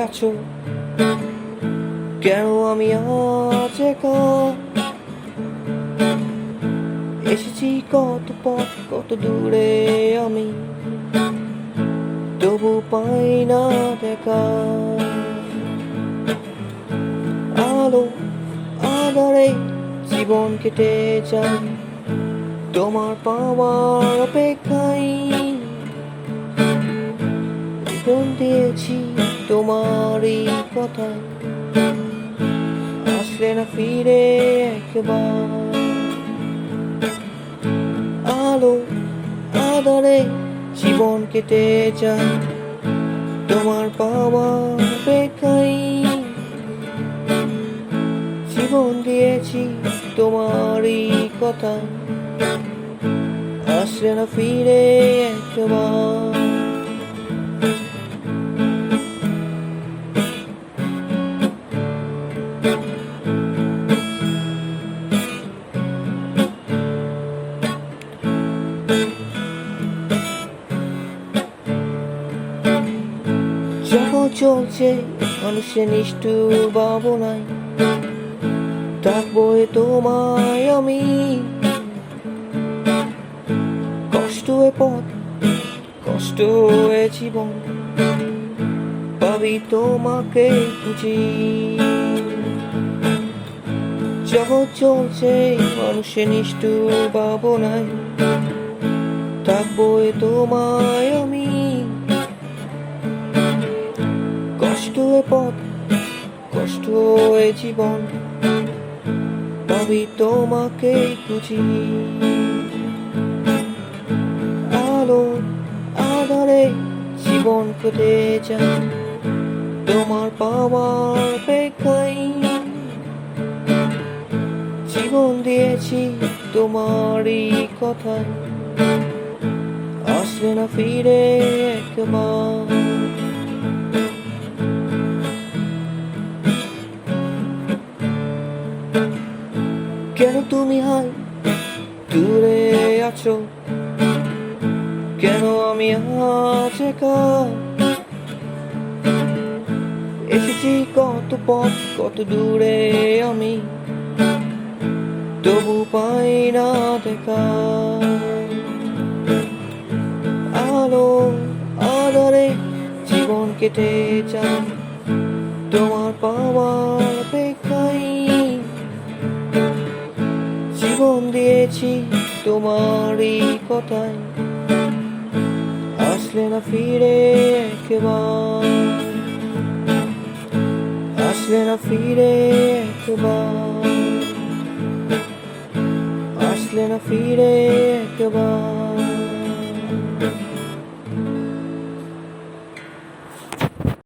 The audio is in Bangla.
আছো? কেন আমি আজ একা? এসেছি কত পথ কত দূরে আমি, তবু পাই না দেখা। আলো আধারে জীবন কেটে যায়, তোমার পাওয়ার অপেক্ষায়। জীবন দিয়েছি তোমারই কথায়, আসলে না ফিরে একবার। আলো আধারে জীবন কেটে যায়, তোমার পাওয়ার অপেক্ষায়। জীবন দিয়েছি তোমারই কথায়, আসলে না ফিরে একবার। জগৎ চলছে মানুষের নিষ্ঠুর ভাবনায়, থাকবো তোমায় আমি। কষ্ট এ পথ কষ্ট এ জীবন, পাবি তোমাকে খুঁজি। জগৎ চলছে মানুষের নিষ্ঠুর ভাবনায়, থাকবো তোমায় আমি। কষ্ট এ পথ কষ্ট এ জীবন, পাবি তোমাকে খুঁজি। আলো আধারে জীবন কেটে যায়, তোমার পাওয়ার অপেক্ষায়। জীবন দিয়েছি তোমারই কথায়, আসলে না ফিরে একবার। কেন তুমি হাই দূরে আছো? কেন আমি আজ একা? এসেছি কত পথ কত দূরে আমি, তবু পাই না দেখা। আলো আধারে জীবন কেটে যায়, তোমার পাওয়ার অপেক্ষায়। জীবন দিয়েছি তোমারই কথায়, আসলে না ফিরে একবার। আসলে না ফিরে একবার। আসলে না ফিরে একবার।